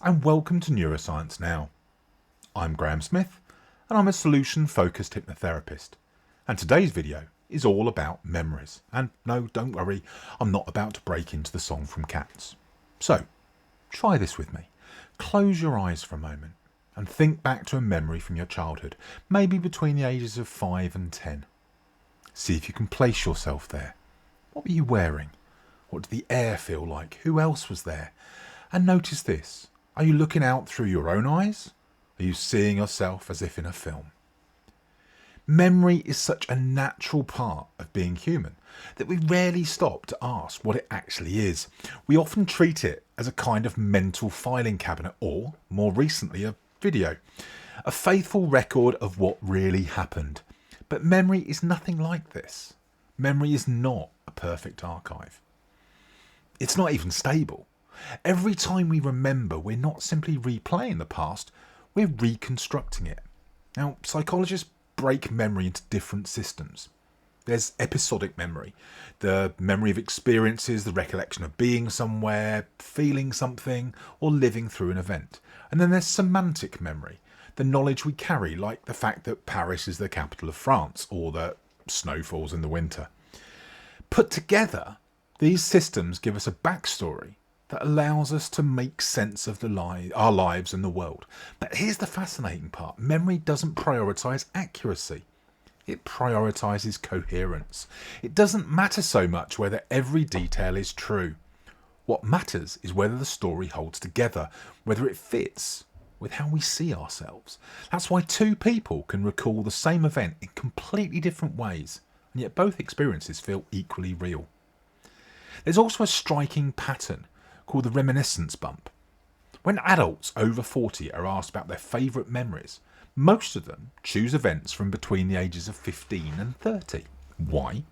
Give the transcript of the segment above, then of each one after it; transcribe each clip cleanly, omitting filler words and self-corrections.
and welcome to Neuroscience Now. I'm Graham Smith and I'm a solution-focused hypnotherapist, and today's video is all about memories. And no, don't worry, I'm not about to break into the song from Cats. So, try this with me. Close your eyes for a moment and think back to a memory from your childhood, maybe between the ages of 5 and 10. See if you can place yourself there. What were you wearing? What did the air feel like? Who else was there? And notice this. Are you looking out through your own eyes? Are you seeing yourself as if in a film? Memory is such a natural part of being human that we rarely stop to ask what it actually is. We often treat it as a kind of mental filing cabinet or, more recently, a video. A faithful record of what really happened. But memory is nothing like this. Memory is not a perfect archive. It's not even stable. Every time we remember, we're not simply replaying the past, we're reconstructing it. Now, psychologists break memory into different systems. There's episodic memory, the memory of experiences, the recollection of being somewhere, feeling something, or living through an event. And then there's semantic memory, the knowledge we carry, like the fact that Paris is the capital of France, or that snow falls in the winter. Put together, these systems give us a backstory that allows us to make sense of our lives and the world. But here's the fascinating part. Memory doesn't prioritise accuracy. It prioritises coherence. It doesn't matter so much whether every detail is true. What matters is whether the story holds together, whether it fits with how we see ourselves. That's why two people can recall the same event in completely different ways, and yet both experiences feel equally real. There's also a striking pattern called the reminiscence bump. When adults over 40 are asked about their favourite memories, most of them choose events from between the ages of 15 and 30. Why?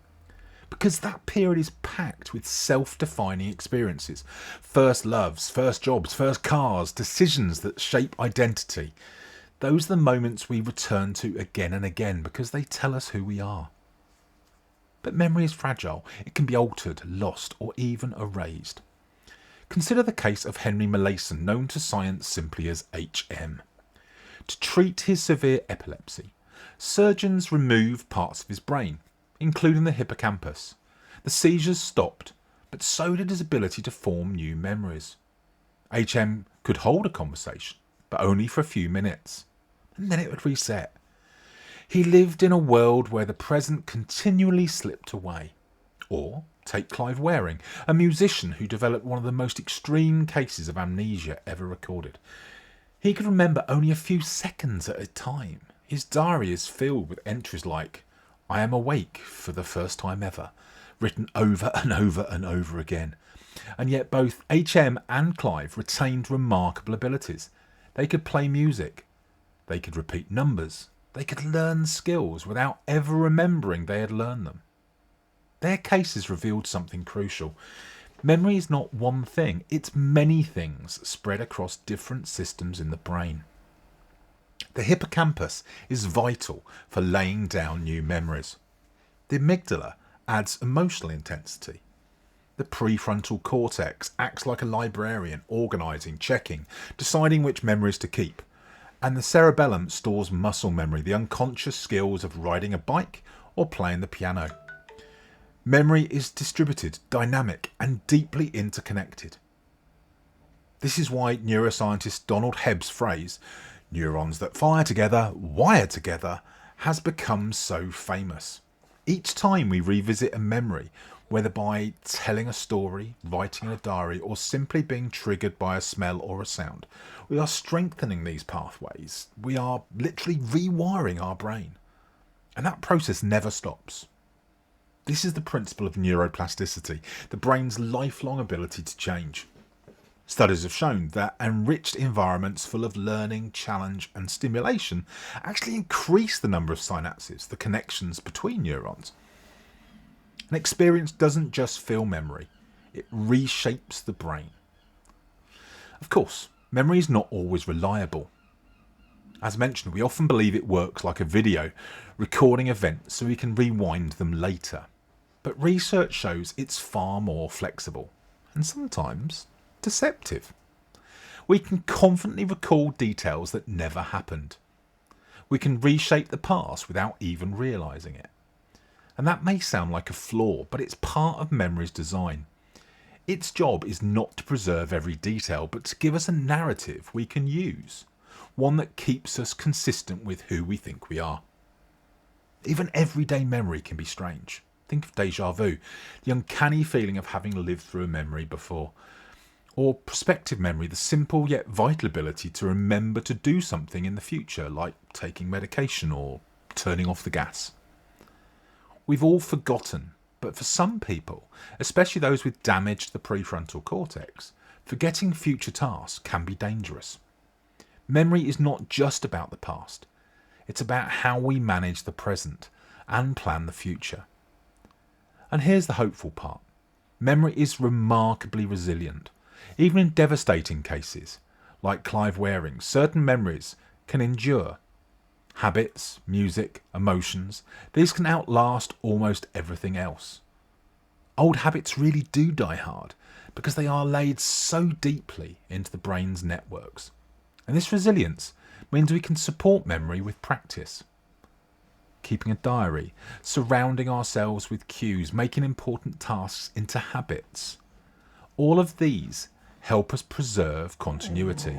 Because that period is packed with self-defining experiences. First loves, first jobs, first cars, decisions that shape identity. Those are the moments we return to again and again because they tell us who we are. But memory is fragile. It can be altered, lost, or even erased. Consider the case of Henry Molaison, known to science simply as HM. To treat his severe epilepsy, surgeons removed parts of his brain, including the hippocampus. The seizures stopped, but so did his ability to form new memories. HM could hold a conversation, but only for a few minutes, and then it would reset. He lived in a world where the present continually slipped away. Or take Clive Wearing, a musician who developed one of the most extreme cases of amnesia ever recorded. He could remember only a few seconds at a time. His diary is filled with entries like, "I am awake for the first time ever," written over and over and over again. And yet both HM and Clive retained remarkable abilities. They could play music. They could repeat numbers. They could learn skills without ever remembering they had learned them. Their cases revealed something crucial. Memory is not one thing, it's many things spread across different systems in the brain. The hippocampus is vital for laying down new memories. The amygdala adds emotional intensity. The prefrontal cortex acts like a librarian, organising, checking, deciding which memories to keep. And the cerebellum stores muscle memory, the unconscious skills of riding a bike or playing the piano. Memory is distributed, dynamic, and deeply interconnected. This is why neuroscientist Donald Hebb's phrase, "neurons that fire together, wire together," has become so famous. Each time we revisit a memory, whether by telling a story, writing in a diary, or simply being triggered by a smell or a sound, we are strengthening these pathways. We are literally rewiring our brain. And that process never stops. This is the principle of neuroplasticity, the brain's lifelong ability to change. Studies have shown that enriched environments full of learning, challenge and stimulation actually increase the number of synapses, the connections between neurons. An experience doesn't just fill memory, it reshapes the brain. Of course, memory is not always reliable. As mentioned, we often believe it works like a video, recording events so we can rewind them later. But research shows it's far more flexible, and sometimes deceptive. We can confidently recall details that never happened. We can reshape the past without even realising it. And that may sound like a flaw, but it's part of memory's design. Its job is not to preserve every detail, but to give us a narrative we can use, one that keeps us consistent with who we think we are. Even everyday memory can be strange. Think of déjà vu, the uncanny feeling of having lived through a memory before. Or prospective memory, the simple yet vital ability to remember to do something in the future, like taking medication or turning off the gas. We've all forgotten, but for some people, especially those with damage to the prefrontal cortex, forgetting future tasks can be dangerous. Memory is not just about the past. It's about how we manage the present and plan the future. And here's the hopeful part. Memory is remarkably resilient. Even in devastating cases, like Clive Wearing, certain memories can endure. Habits, music, emotions, these can outlast almost everything else. Old habits really do die hard because they are laid so deeply into the brain's networks. And this resilience means we can support memory with practice. Keeping a diary, surrounding ourselves with cues, making important tasks into habits. All of these help us preserve continuity.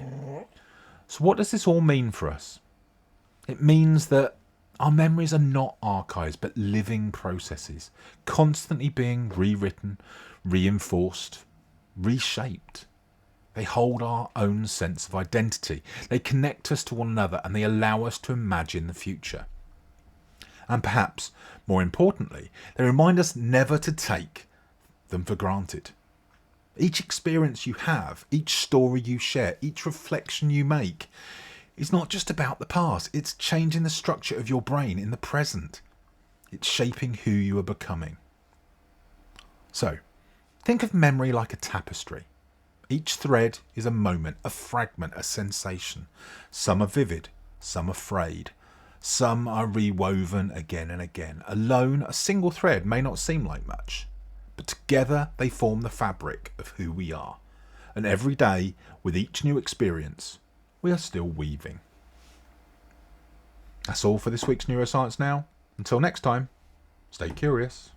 So what does this all mean for us? It means that our memories are not archives but living processes, constantly being rewritten, reinforced, reshaped. They hold our own sense of identity. They connect us to one another and they allow us to imagine the future. And perhaps, more importantly, they remind us never to take them for granted. Each experience you have, each story you share, each reflection you make is not just about the past. It's changing the structure of your brain in the present. It's shaping who you are becoming. So, think of memory like a tapestry. Each thread is a moment, a fragment, a sensation. Some are vivid, some are frayed. Some are rewoven again and again. Alone, a single thread may not seem like much, but together they form the fabric of who we are. And every day, with each new experience, we are still weaving. That's all for this week's Neuroscience Now. Until next time, stay curious.